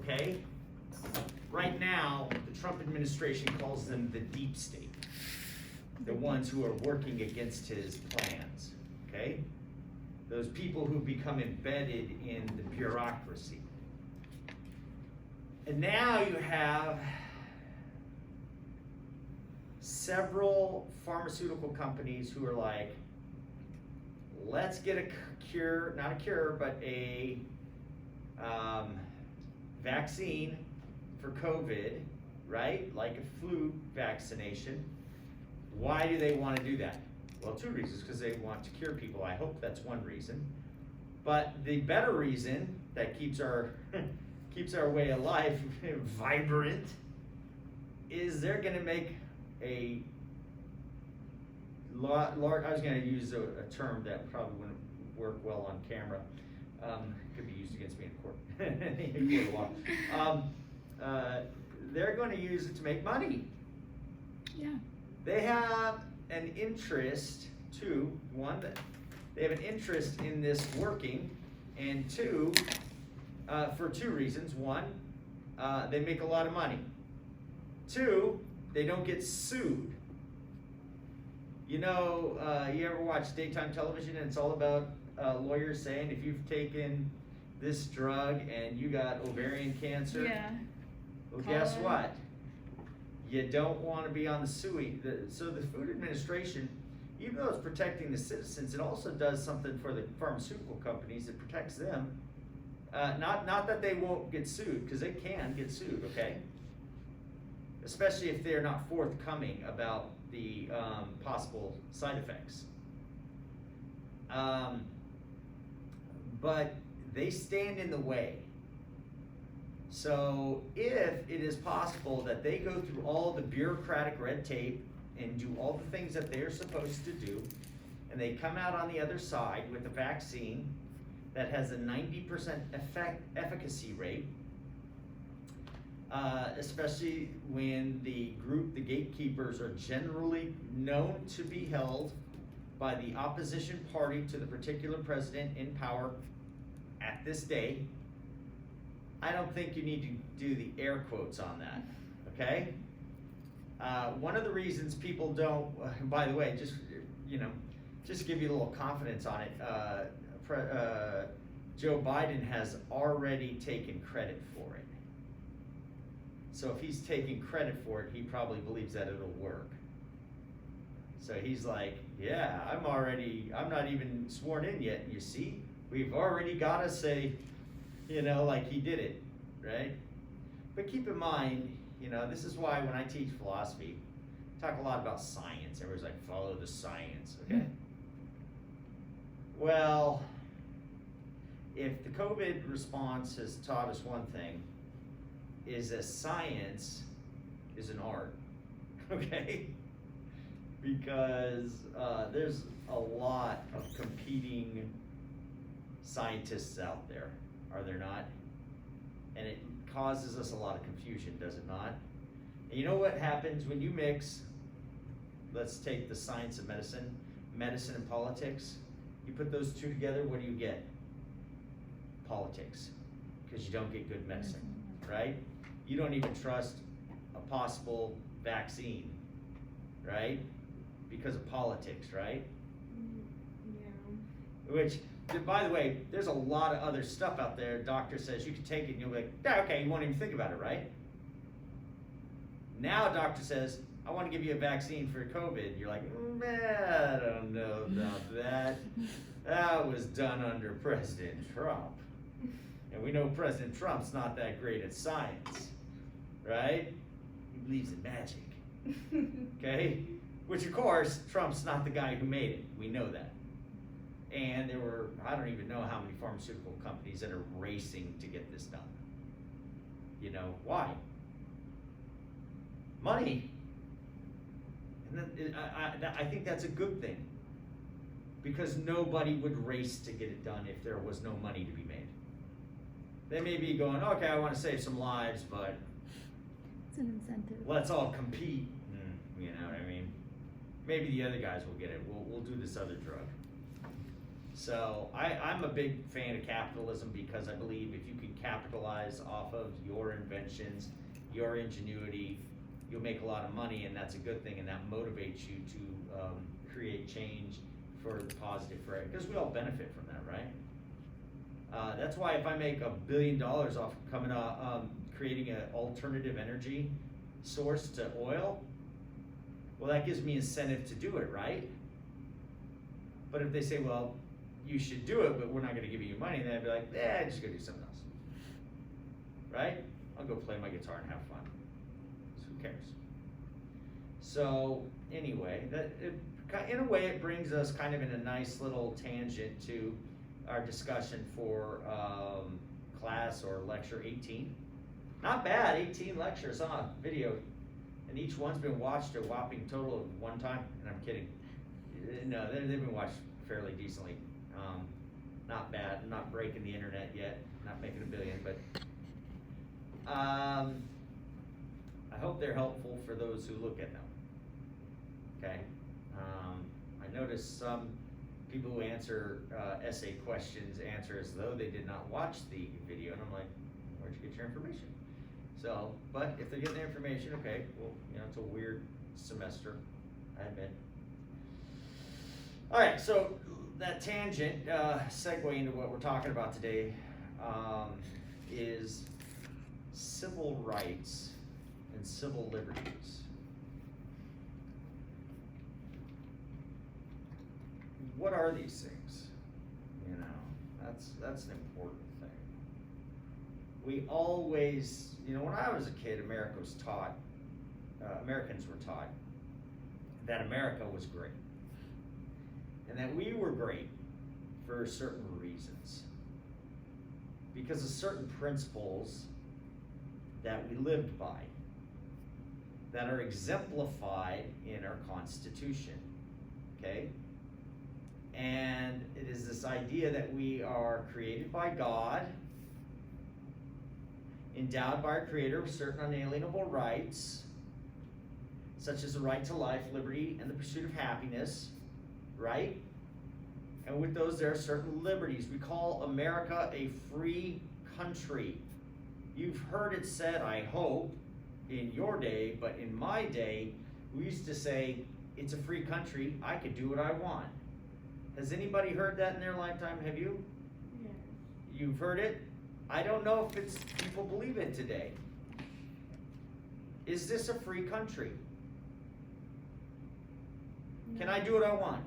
okay? Right now, the Trump administration calls them the deep state, the ones who are working against his plans, okay? Those people who become embedded in the bureaucracy. And now you have several pharmaceutical companies who are like, let's get a cure, not a cure, but a vaccine for COVID, right? Like a flu vaccination. Why do they want to do that? Well, two reasons, because they want to cure people. I hope that's one reason. But the better reason that keeps our keeps our way of life vibrant is they're going to make a large, I was going to use a term that probably wouldn't work well on camera. Could be used against me in court. They're going to use it to make money. Yeah. They have an interest, one, that they have an interest in this working, and two, for two reasons. One, they make a lot of money. Two, they don't get sued. You know, you ever watch daytime television and it's all about lawyers saying if you've taken this drug and you got ovarian cancer, Yeah. well, guess what? You don't want to be on the suing. So the Food Administration, even though it's protecting the citizens, it also does something for the pharmaceutical companies. It protects them. Not that they won't get sued, because they can get sued, okay? Especially if they're not forthcoming about the possible side effects. But they stand in the way. So if it is possible that they go through all the bureaucratic red tape and do all the things that they're supposed to do, and they come out on the other side with a vaccine that has a 90% efficacy rate, especially when the gatekeepers, are generally known to be held by the opposition party to the particular president in power at this day. I don't think you need to do the air quotes on that, okay? One of the reasons people don't, by the way, just to give you a little confidence on it, Joe Biden has already taken credit for it. So if he's taking credit for it, he probably believes that it'll work. So he's like, yeah, I'm not even sworn in yet. You see, we've already got to say, like he did it, right? But keep in mind, this is why when I teach philosophy, I talk a lot about science. Everybody's like, follow the science, okay? Well, if the COVID response has taught us one thing, is that science is an art, okay? Because there's a lot of competing scientists out there, are there not? And it causes us a lot of confusion, does it not? And you know what happens when you mix, let's take the science of medicine and politics, you put those two together, what do you get? Politics, because you don't get good medicine, right? You don't even trust a possible vaccine, right? Because of politics, right? Yeah. Which, by the way, there's a lot of other stuff out there. Doctor says you can take it and you'll be like, yeah, okay, you won't even think about it, right? Now a doctor says, I want to give you a vaccine for COVID. You're like, I don't know about that. That was done under President Trump. And we know President Trump's not that great at science, right? He believes in magic, okay? Which, of course, Trump's not the guy who made it. We know that. And there were, I don't even know how many pharmaceutical companies that are racing to get this done. Why? Money. And I think that's a good thing. Because nobody would race to get it done if there was no money to be made. They may be going, okay, I want to save some lives, but It's an incentive. let's all compete. You know what I mean? Maybe the other guys will get it. We'll do this other drug. So I'm a big fan of capitalism because I believe if you can capitalize off of your inventions, your ingenuity, you'll make a lot of money, and that's a good thing, and that motivates you to create change for the positive, for it, because we all benefit from that, right? That's why if I make $1 billion off creating an alternative energy source to oil, well, that gives me incentive to do it, right? But if they say, well, you should do it, but we're not gonna give you money, then I'd be like, just go do something else. Right? I'll go play my guitar and have fun. So who cares? So anyway, in a way it brings us kind of in a nice little tangent to our discussion for class or lecture 18. Not bad, 18 lectures on video. And each one's been watched a whopping total of 1 time, and I'm kidding. No, they've been watched fairly decently. Not bad. I'm not breaking the internet yet. Not making $1 billion, but I hope they're helpful for those who look at them. Okay. I noticed some people who answer essay questions answer as though they did not watch the video, and I'm like, where'd you get your information? So, but if they're getting the information, okay. Well, it's a weird semester, I admit. All right, so that tangent, segue into what we're talking about today, is civil rights and civil liberties. What are these things? That's an important thing. We always, when I was a kid, Americans were taught that America was great. And that we were great for certain reasons. Because of certain principles that we lived by, that are exemplified in our Constitution, okay? And it is this idea that we are created by God, endowed by our Creator with certain unalienable rights, such as the right to life, liberty, and the pursuit of happiness, right? And with those, there are certain liberties. We call America a free country. You've heard it said, I hope, in your day, but in my day, we used to say, it's a free country, I could do what I want. Has anybody heard that in their lifetime? Have you? Yes. You've heard it? I don't know if it's people believe it today. Is this a free country? Can I do what I want?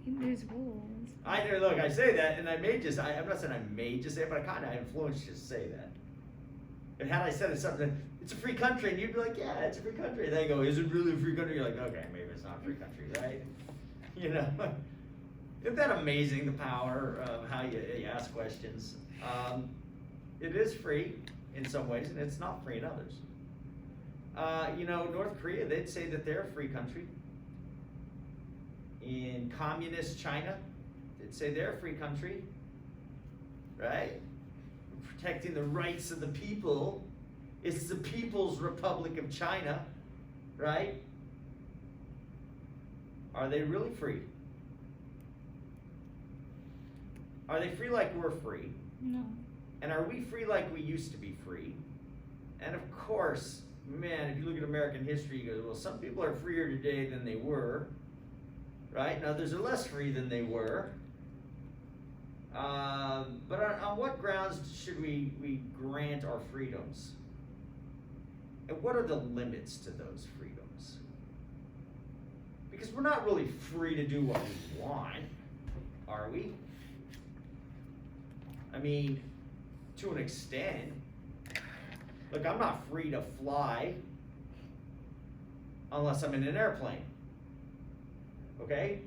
There's rules. Look, I say that, and I'm not saying I may just say it, but I kind of influenced you to say that. And had I said it something, it's a free country, and you'd be like, yeah, it's a free country. And they go, is it really a free country? You're like, okay, maybe it's not a free country, right? Isn't that amazing, the power of how you ask questions? It is free in some ways, and it's not free in others. North Korea, they'd say that they're a free country. In communist China, they'd say they're a free country, right? Protecting the rights of the people. It's the People's Republic of China, right? Are they really free? Are they free like we're free? No. And are we free like we used to be free? And of course, man, if you look at American history, you go, well, some people are freer today than they were, right? And others are less free than they were. But on what grounds should we grant our freedoms? And what are the limits to those freedoms? Because we're not really free to do what we want, are we? I mean, to an extent. Look, I'm not free to fly unless I'm in an airplane. Okay?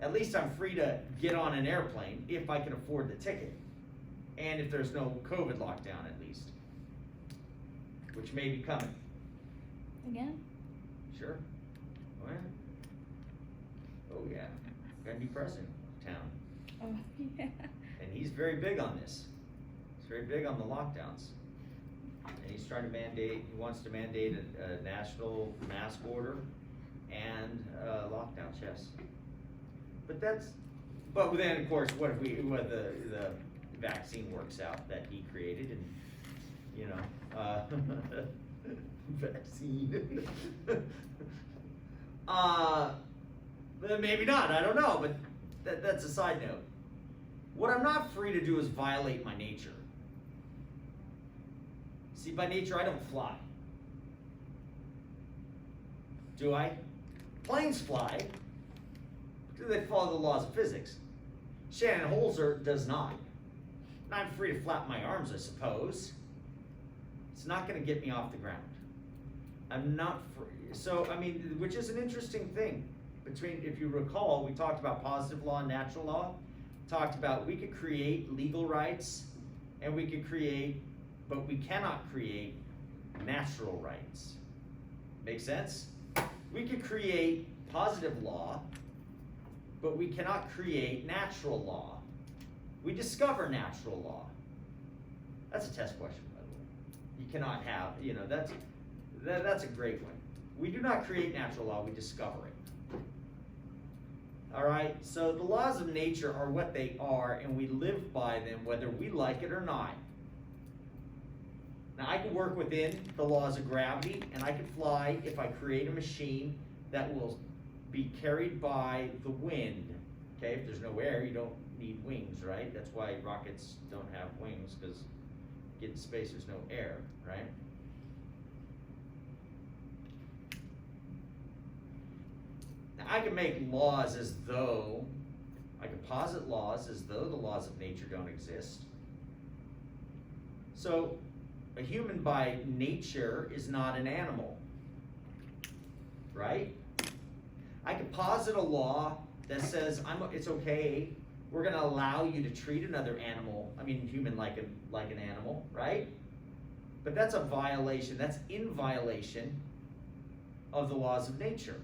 At least I'm free to get on an airplane if I can afford the ticket. And if there's no COVID lockdown, at least. Which may be coming. Again? Sure. Oh yeah. Oh yeah. Got a new president in town. Oh, yeah. And he's very big on this. He's very big on the lockdowns. And he's trying to he wants to mandate a national mask order and lockdowns, yes. But But then, of course, what the vaccine works out that he created, and you know, vaccine. Maybe not. I don't know, but that's a side note. What I'm not free to do is violate my nature. See, by nature, I don't fly. Do I? Planes fly. Do they follow the laws of physics? Shannon Holzer does not. I'm free to flap my arms, I suppose. It's not going to get me off the ground. I'm not free. So, I mean, which is an interesting thing. Between, if you recall, we talked about positive law and natural law. Talked about we could create legal rights, and we could create, but we cannot create natural rights. Make sense? We could create positive law, but we cannot create natural law. We discover natural law. That's a test question, by the way. You cannot have, you know, that's a great one. We do not create natural law, we discover it. All right, so the laws of nature are what they are, and we live by them whether we like it or not. Now, I can work within the laws of gravity, and I can fly if I create a machine that will be carried by the wind. Okay, if there's no air, you don't need wings, right? That's why rockets don't have wings, because get in space, there's no air, right? Now, I can make laws as though, I can posit laws as though the laws of nature don't exist. So, a human by nature is not an animal, right? I can posit a law that says it's okay, we're going to allow you to treat another animal, human like an animal, right? But that's a violation, that's in violation of the laws of nature.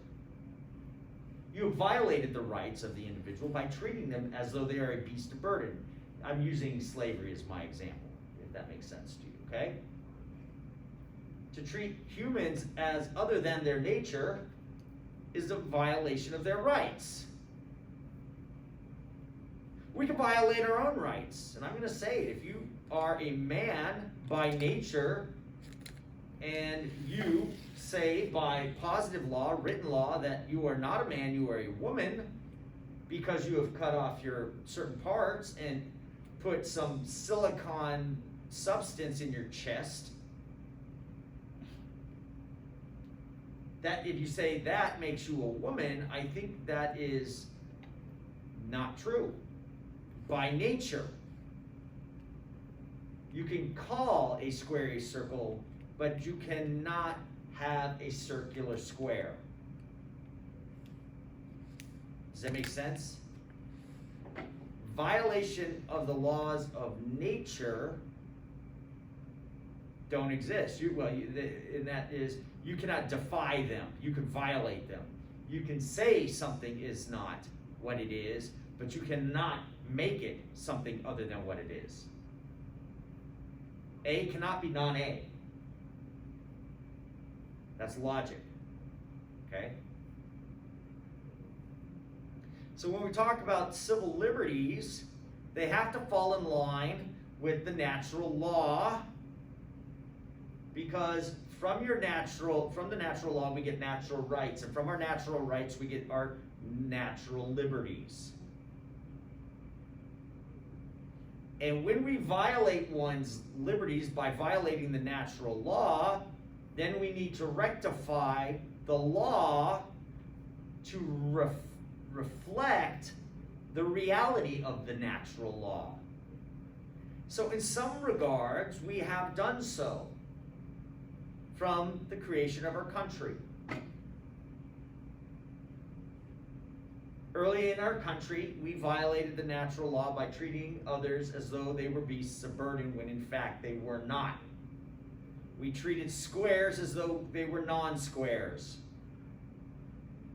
You have violated the rights of the individual by treating them as though they are a beast of burden. I'm using slavery as my example, if that makes sense to you, okay? To treat humans as other than their nature is a violation of their rights. We can violate our own rights. And I'm going to say it. If you are a man by nature and you say by positive law, written law, that you are not a man, you are a woman, because you have cut off your certain parts and put some silicone substance in your chest, that if you say that makes you a woman, I think that is not true. By nature, you can call a square a circle, but you cannot have a circular square. Does that make sense? Violation of the laws of nature don't exist. And that is, you cannot defy them. You can violate them. You can say something is not what it is, but you cannot make it something other than what it is. A cannot be non-A. That's logic. Okay? So when we talk about civil liberties, they have to fall in line with the natural law, because from the natural law we get natural rights, and from our natural rights we get our natural liberties. And when we violate one's liberties by violating the natural law, then we need to rectify the law to reflect the reality of the natural law. So in some regards, we have done so from the creation of our country. Early in our country, we violated the natural law by treating others as though they were beasts of burden, when in fact they were not. We treated squares as though they were non-squares,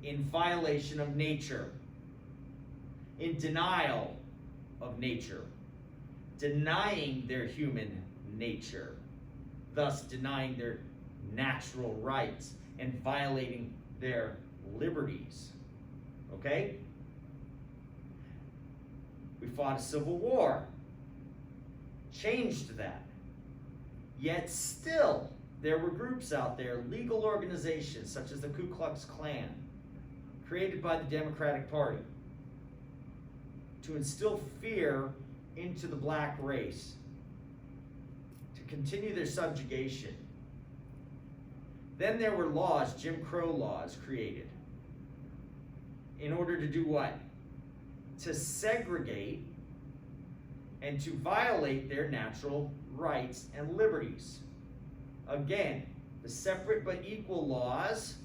in violation of nature, in denial of nature, denying their human nature, thus denying their natural rights and violating their liberties. Okay? We fought a civil war. Changed that. Yet still, there were groups out there, legal organizations such as the Ku Klux Klan, created by the Democratic Party, to instill fear into the black race, to continue their subjugation. Then there were laws, Jim Crow laws, created in order to do what? To segregate and to violate their natural rights and liberties. Again, the separate but equal laws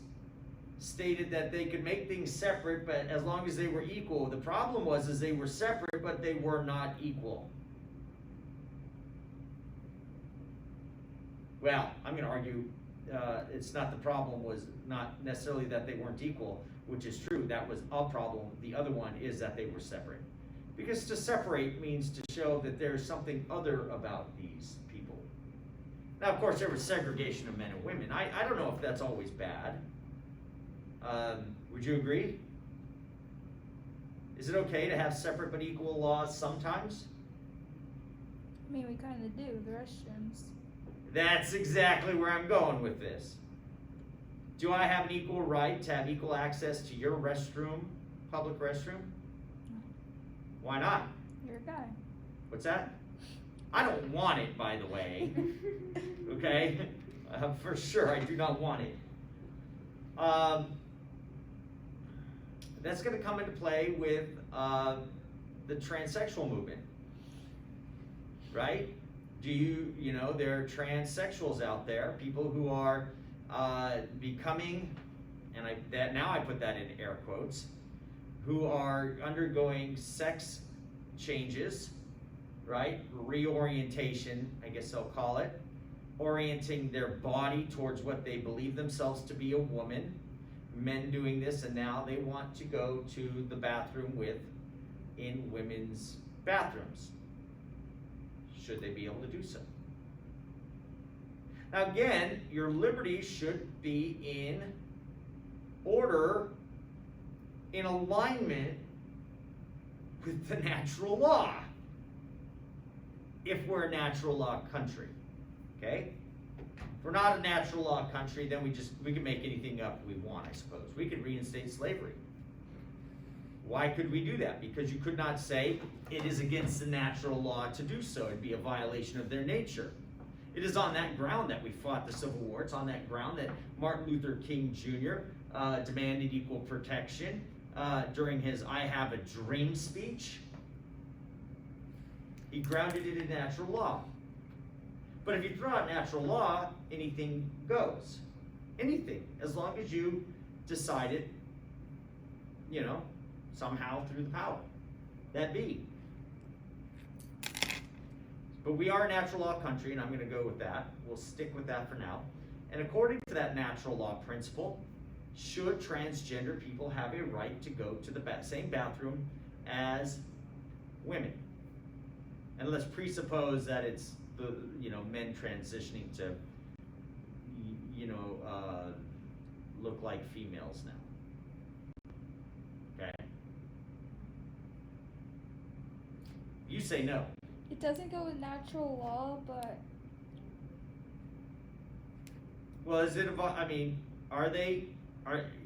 stated that they could make things separate, but as long as they were equal. The problem was they were separate, but they were not equal. Well, I'm going to argue it's not the problem was not necessarily that they weren't equal, which is true. That was a problem. The other one is that they were separate. Because to separate means to show that there's something other about these people. Now, of course, there was segregation of men and women. I don't know if that's always bad. Would you agree? Is it okay to have separate but equal laws sometimes? I mean, we kind of do. The restrooms. That's exactly where I'm going with this. Do I have an equal right to have equal access to your restroom, public restroom? No. Why not? You're a guy. What's that? I don't want it, by the way. Okay? For sure, I do not want it. That's going to come into play with the transsexual movement, right? There are transsexuals out there, people who are becoming, and now I put that in air quotes, who are undergoing sex changes, right? Reorientation, I guess they'll call it, orienting their body towards what they believe themselves to be a woman. Men doing this, and now they want to go to the bathroom in women's bathrooms. Should they be able to do so? Now again, your liberty should be in order, in alignment with the natural law. If we're a natural law country, okay? If we're not a natural law country, then we can make anything up we want, I suppose. We could reinstate slavery. Why could we do that? Because you could not say it is against the natural law to do so. It'd be a violation of their nature. It is on that ground that we fought the Civil War. It's on that ground that Martin Luther King Jr. Demanded equal protection during his I Have a Dream speech. He grounded it in natural law. But if you throw out natural law, anything goes. Anything, as long as you decide it, somehow through the power that be. But we are a natural law country, and I'm going to go with that. We'll stick with that for now. And according to that natural law principle, should transgender people have a right to go to the same bathroom as women? And let's presuppose that it's the men transitioning to look like females now. Okay. You say no. It doesn't go with natural law, but Well, is it? Are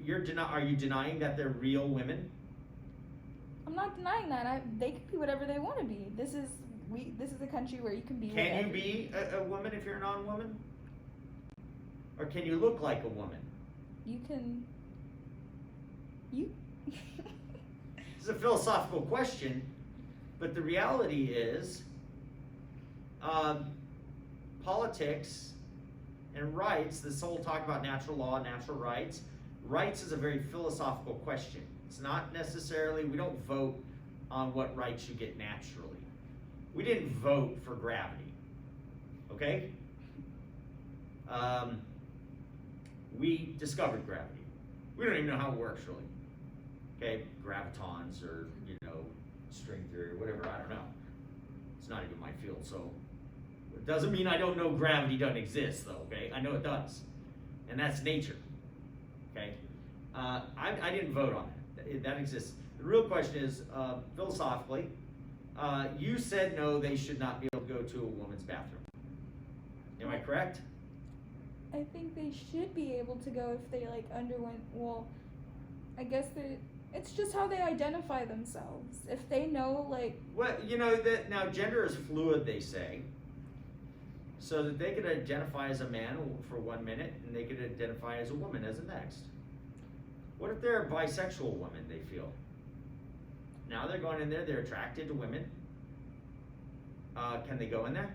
you denying that they're real women? I'm not denying that. They can be whatever they want to be. This is a country where you can be. Can whatever. you be a woman if you're a non-woman? Or can you look like a woman? You can. You. This is a philosophical question, but the reality is, politics and rights, this whole talk about natural law, natural rights is a very philosophical question. It's not necessarily, we don't vote on what rights you get naturally. We didn't vote for gravity, okay? We discovered gravity. We don't even know how it works really. Okay, gravitons or, string theory or whatever, I don't know. It's not even my field, so it doesn't mean I don't know gravity doesn't exist though, okay? I know it does. And that's nature, okay? I didn't vote on that. That exists. The real question is, philosophically, You said no, they should not be able to go to a woman's bathroom. Am I correct? I think they should be able to go if they like underwent. Well, I guess it's just how they identify themselves. If they know, like, Well, you know that now gender is fluid, they say, so that they could identify as a man for 1 minute and they could identify as a woman as the next. What if they're a bisexual woman? They feel now they're going in there. They're attracted to women. Can they go in there?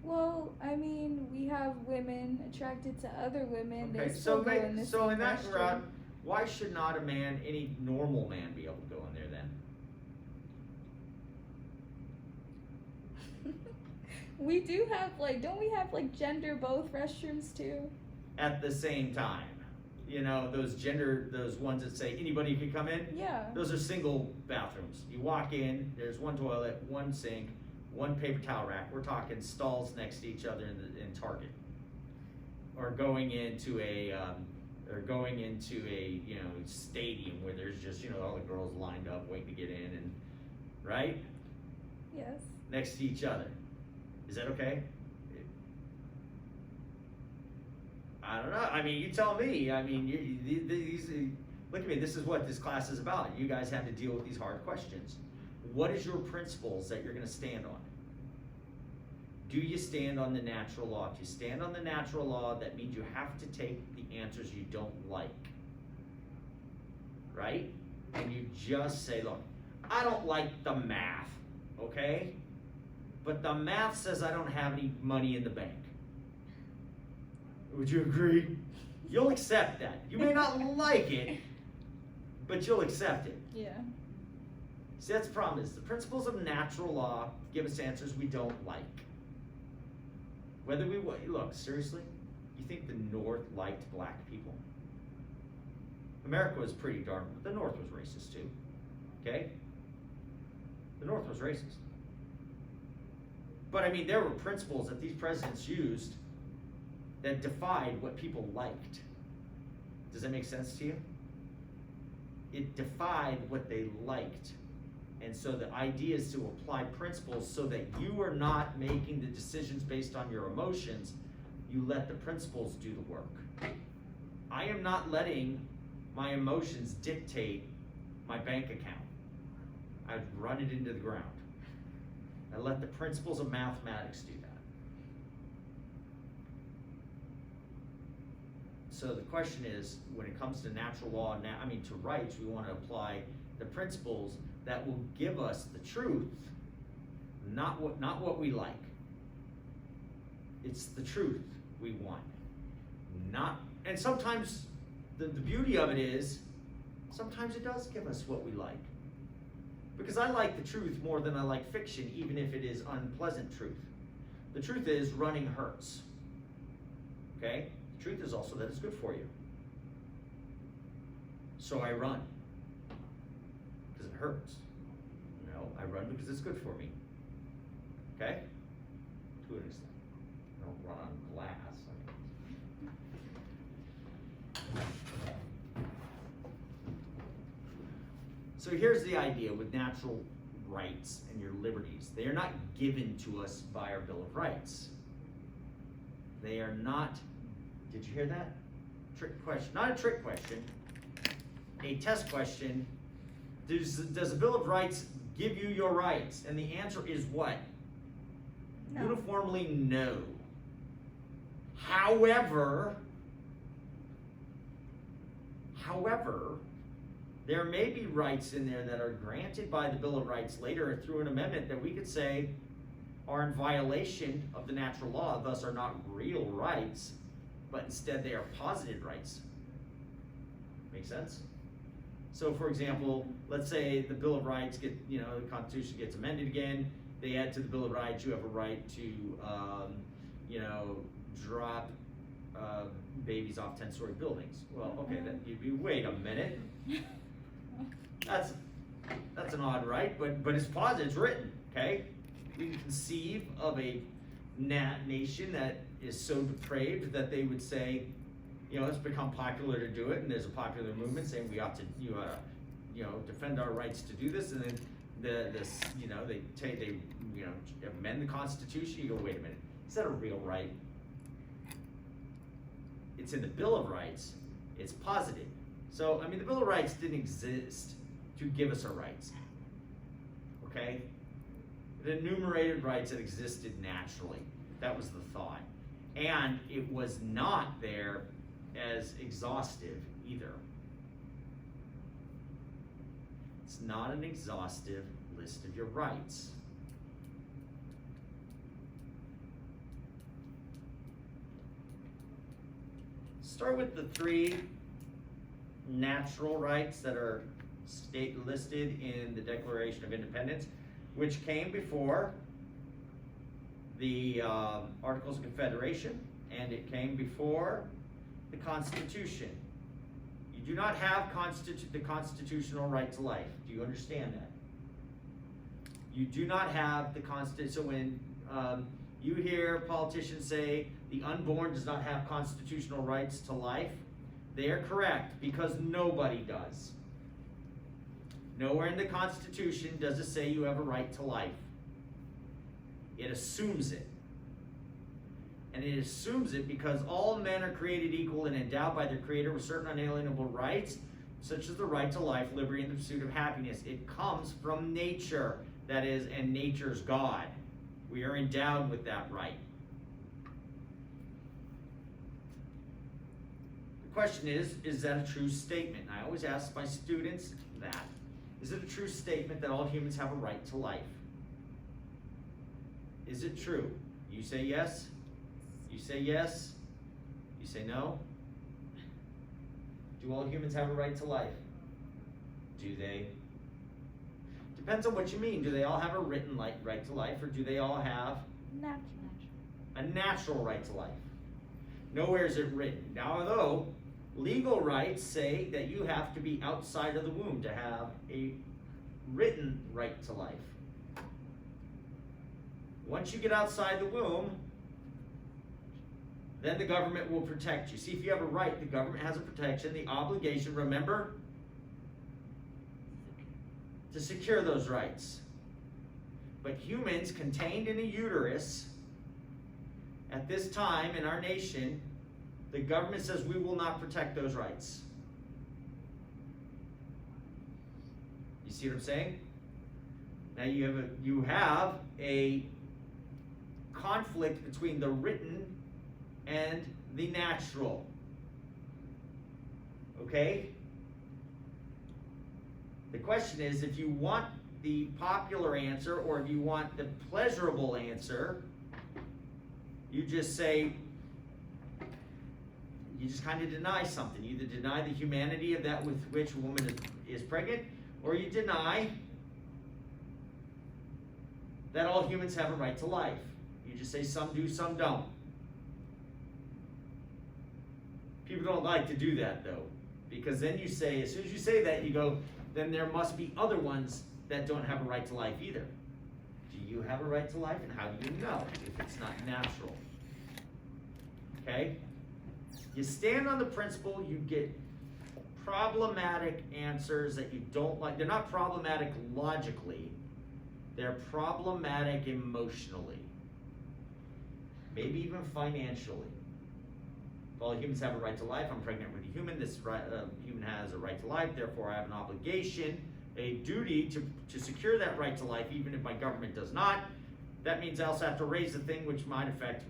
well, I mean, we have women attracted to other women. Okay, They still go in this so in that route, why should not a man, any normal man, be able to go in there then? We do have like, don't we have like gender both restrooms too? At the same time, you know, those ones that say anybody can come in. Yeah. Those are single bathrooms. You walk in, there's one toilet, one sink, one paper towel rack. We're talking stalls next to each other in Target, or going into a you know, stadium where there's just, you know, all the girls lined up waiting to get in, and right Yes. next to each other. Is that okay? I don't know. I mean, you tell me. I mean, these look at me. This is what this class is about. You guys have to deal with these hard questions. What is your principles that you're going to stand on? Do you stand on the natural law? If you stand on the natural law, that means you have to take the answers you don't like. Right? And you just say, look, I don't like the math, okay? But the math says I don't have any money in the bank. Would you agree? You'll accept that. You may not like it, but you'll accept it. Yeah. See, that's the problem is the principles of natural law give us answers we don't like. Whether we, look, seriously, you think the North liked black people? America was pretty darn, the North was racist too, okay? The North was racist. But I mean, there were principles that these presidents used that defied what people liked. Does that make sense to you? It defied what they liked. And so the idea is to apply principles so that you are not making the decisions based on your emotions. You let the principles do the work. I am not letting my emotions dictate my bank account. I'd run it into the ground. I let the principles of mathematics do that. So the question is, when it comes to natural law, to rights, we want to apply the principles that will give us the truth, not what we like. It's the truth we want. And sometimes the beauty of it is, sometimes it does give us what we like. Because I like the truth more than I like fiction, even if it is unpleasant truth. The truth is, running hurts. Okay? The truth is also that it's good for you. So I run. Because it hurts. No, I run because it's good for me. Okay? To an extent. I don't run on glass. So here's the idea with natural rights and your liberties. They are not given to us by our Bill of Rights. They are not, did you hear that? Trick question, not a trick question, a test question. Does the Bill of Rights give you your rights? And the answer is what? No. Uniformly no. However, there may be rights in there that are granted by the Bill of Rights later through an amendment that we could say are in violation of the natural law, thus are not real rights, but instead they are posited rights. Make sense? So for example, let's say the Bill of Rights the Constitution gets amended again, they add to the Bill of Rights, you have a right to, drop babies off 10-story buildings. Well, okay, then you'd be, wait a minute. That's an odd right, but it's positive, it's written, okay? We can conceive of a nation that is so depraved that they would say, it's become popular to do it, and there's a popular movement saying we ought to, defend our rights to do this, and then they amend the Constitution. You go, wait a minute, is that a real right? It's in the Bill of Rights. It's posited. So, I mean, the Bill of Rights didn't exist to give us our rights. Okay? It enumerated rights that existed naturally. That was the thought. And it was not there as exhaustive either. It's not an exhaustive list of your rights. Start with the 3 natural rights that are listed in the Declaration of Independence, which came before the Articles of Confederation, and it came before the Constitution. You do not have the constitutional right to life. Do you understand that? You do not have the Constitution. So when you hear politicians say the unborn does not have constitutional rights to life, they are correct, because nobody does. Nowhere in the Constitution does it say you have a right to life. It assumes it. And it assumes it because all men are created equal and endowed by their Creator with certain unalienable rights, such as the right to life, liberty, and the pursuit of happiness. It comes from nature, that is, and nature's God. We are endowed with that right. The question is that a true statement? And I always ask my students that. Is it a true statement that all humans have a right to life? Is it true? You say yes. You say yes. You say no. Do all humans have a right to life? Do they? Depends on what you mean. Do they all have a written right to life, or do they all have a natural right to life? Nowhere is it written. Now, although legal rights say that you have to be outside of the womb to have a written right to life. Once you get outside the womb, then the government will protect you. See, if you have a right, the government has a protection, the obligation, remember, to secure those rights. But humans contained in a uterus, at this time in our nation, the government says we will not protect those rights. You see what I'm saying? Now you have a conflict between the written and the natural. Okay? The question is, if you want the popular answer or if you want the pleasurable answer, you just say, you just kind of deny something. You either deny the humanity of that with which a woman is pregnant, or you deny that all humans have a right to life. You just say some do, some don't. People don't like to do that, though, because then you say, as soon as you say that, you go, then there must be other ones that don't have a right to life either. Do you have a right to life, and how do you know if it's not natural? Okay? You stand on the principle, you get problematic answers that you don't like. They're not problematic logically, they're problematic emotionally, maybe even financially. All humans have a right to life. I'm pregnant with a human. This human has a right to life. Therefore, I have an obligation, a duty to secure that right to life, even if my government does not. That means I also have to raise the thing which might affect